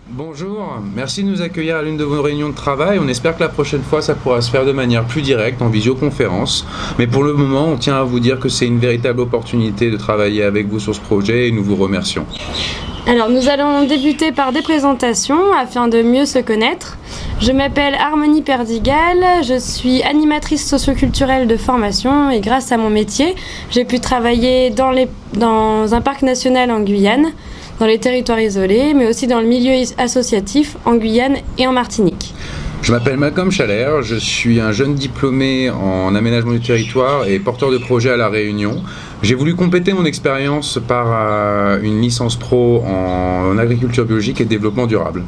Bonjour, merci de nous accueillir à l'une de vos réunions de travail. On espère que la prochaine fois, ça pourra se faire de manière plus directe, en visioconférence. Mais pour le moment, on tient à vous dire que c'est une véritable opportunité de travailler avec vous sur ce projet et nous vous remercions. Alors, nous allons débuter par des présentations afin de mieux se connaître. Je m'appelle Harmonie Perdigal, je suis animatrice socioculturelle de formation et grâce à mon métier, j'ai pu travailler dans un parc national en Guyane, dans les territoires isolés, mais aussi dans le milieu associatif en Guyane et en Martinique. Je m'appelle Malcolm Chaler, je suis un jeune diplômé en aménagement du territoire et porteur de projet à La Réunion. J'ai voulu compléter mon expérience par une licence pro en agriculture biologique et développement durable.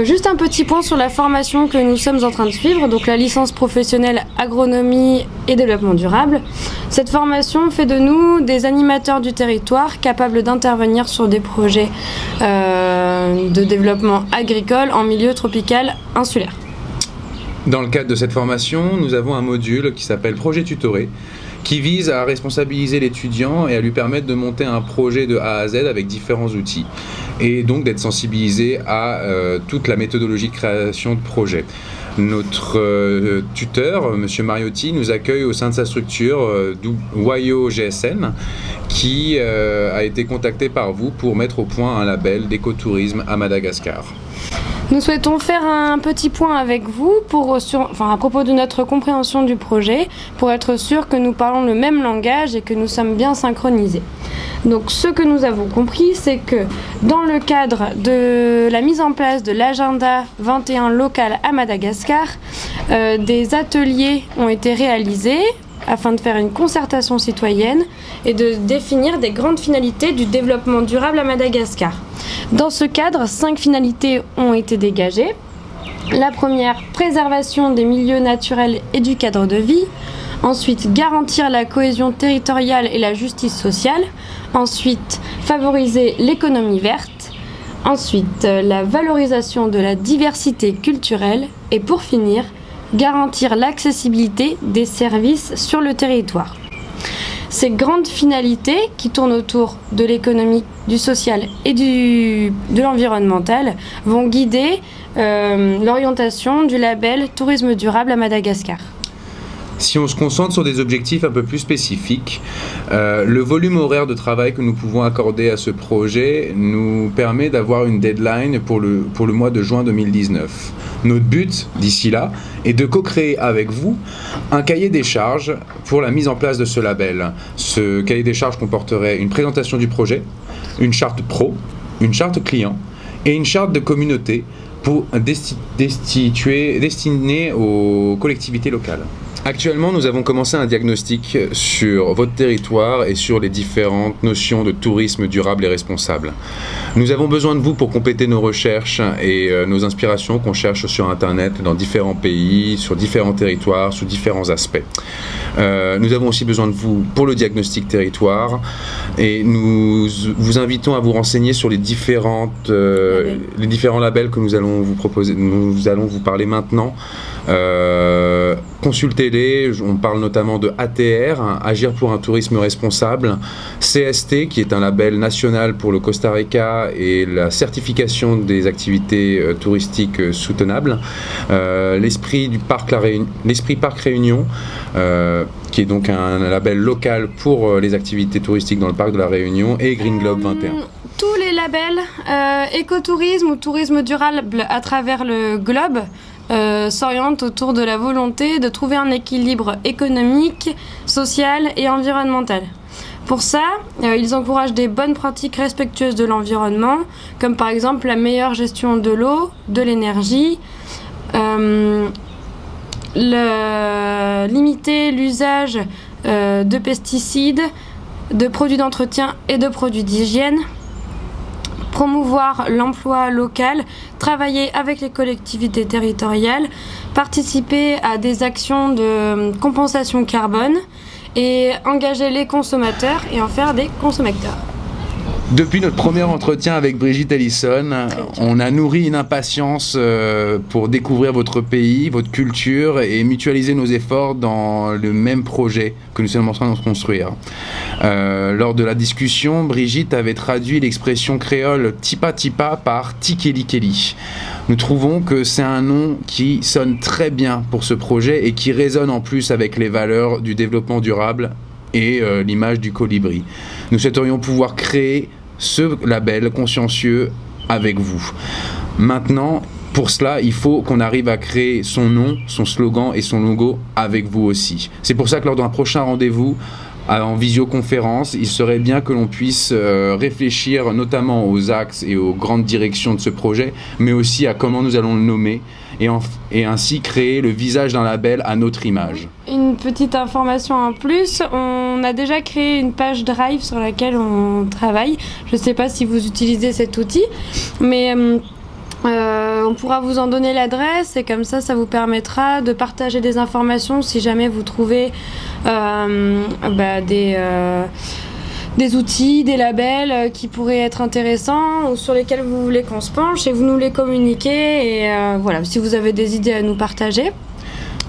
Juste un petit point sur la formation que nous sommes en train de suivre, donc la licence professionnelle agronomie et développement durable. Cette formation fait de nous des animateurs du territoire capables d'intervenir sur des projets de développement agricole en milieu tropical insulaire. Dans le cadre de cette formation, nous avons un module qui s'appelle Projet Tutoré, qui vise à responsabiliser l'étudiant et à lui permettre de monter un projet de A à Z avec différents outils et donc d'être sensibilisé à toute la méthodologie de création de projet. Notre tuteur, M. Mariotti, nous accueille au sein de sa structure Wayo GSN qui a été contacté par vous pour mettre au point un label d'écotourisme à Madagascar. Nous souhaitons faire un petit point avec vous à propos de notre compréhension du projet, pour être sûr que nous parlons le même langage et que nous sommes bien synchronisés. Donc ce que nous avons compris, c'est que dans le cadre de la mise en place de l'agenda 21 local à Madagascar, des ateliers ont été réalisés afin de faire une concertation citoyenne et de définir des grandes finalités du développement durable à Madagascar. Dans ce cadre, 5 finalités ont été dégagées. La première, préservation des milieux naturels et du cadre de vie. Ensuite, garantir la cohésion territoriale et la justice sociale. Ensuite, favoriser l'économie verte. Ensuite, la valorisation de la diversité culturelle. Et pour finir, garantir l'accessibilité des services sur le territoire. Ces grandes finalités qui tournent autour de l'économique, du social et de l'environnemental vont guider l'orientation du label Tourisme durable à Madagascar. Si on se concentre sur des objectifs un peu plus spécifiques, le volume horaire de travail que nous pouvons accorder à ce projet nous permet d'avoir une deadline pour le mois de juin 2019. Notre but, d'ici là, est de co-créer avec vous un cahier des charges pour la mise en place de ce label. Ce cahier des charges comporterait une présentation du projet, une charte pro, une charte client et une charte de communauté destinée aux collectivités locales. Actuellement, nous avons commencé un diagnostic sur votre territoire et sur les différentes notions de tourisme durable et responsable. Nous avons besoin de vous pour compléter nos recherches et nos inspirations qu'on cherche sur Internet, dans différents pays, sur différents territoires, sous différents aspects. Nous avons aussi besoin de vous pour le diagnostic territoire et nous vous invitons à vous renseigner sur les différents labels que nous allons vous proposer. Nous allons vous parler maintenant. Consultez-les, on parle notamment de ATR, Agir pour un tourisme responsable, CST qui est un label national pour le Costa Rica et la certification des activités touristiques soutenables, l'Esprit Parc Réunion, qui est donc un label local pour les activités touristiques dans le parc de la Réunion, et Green Globe 21. Tous les labels écotourisme ou tourisme durable à travers le globe s'orientent autour de la volonté de trouver un équilibre économique, social et environnemental. Pour ça, ils encouragent des bonnes pratiques respectueuses de l'environnement, comme par exemple la meilleure gestion de l'eau, de l'énergie, limiter l'usage de pesticides, de produits d'entretien et de produits d'hygiène, promouvoir l'emploi local, travailler avec les collectivités territoriales, participer à des actions de compensation carbone et engager les consommateurs et en faire des consommateurs. Depuis notre premier entretien avec Brigitte Ellison, on a nourri une impatience pour découvrir votre pays, votre culture et mutualiser nos efforts dans le même projet que nous sommes en train de construire. Lors de la discussion, Brigitte avait traduit l'expression créole tipa tipa par tikeli keli. Nous trouvons que c'est un nom qui sonne très bien pour ce projet et qui résonne en plus avec les valeurs du développement durable et l'image du colibri. Nous souhaiterions pouvoir créer ce label consciencieux avec vous. Maintenant, pour cela, il faut qu'on arrive à créer son nom, son slogan et son logo avec vous aussi. C'est pour ça que lors d'un prochain rendez-vous, en visioconférence, il serait bien que l'on puisse réfléchir notamment aux axes et aux grandes directions de ce projet, mais aussi à comment nous allons le nommer et ainsi créer le visage d'un label à notre image. Une petite information en plus, on a déjà créé une page Drive sur laquelle on travaille. Je ne sais pas si vous utilisez cet outil, mais on pourra vous en donner l'adresse et comme ça vous permettra de partager des informations si jamais vous trouvez des outils, des labels qui pourraient être intéressants ou sur lesquels vous voulez qu'on se penche et vous nous les communiquez et voilà, si vous avez des idées à nous partager.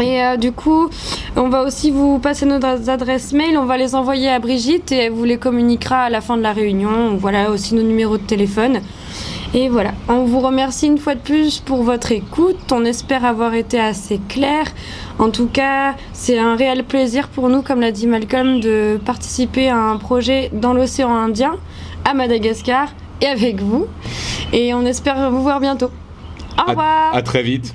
Et du coup, on va aussi vous passer nos adresses mail, on va les envoyer à Brigitte et elle vous les communiquera à la fin de la réunion. Voilà aussi nos numéros de téléphone. Et voilà, on vous remercie une fois de plus pour votre écoute, on espère avoir été assez clair. En tout cas, c'est un réel plaisir pour nous, comme l'a dit Malcolm, de participer à un projet dans l'océan Indien, à Madagascar et avec vous. Et on espère vous voir bientôt. Au revoir. À très vite.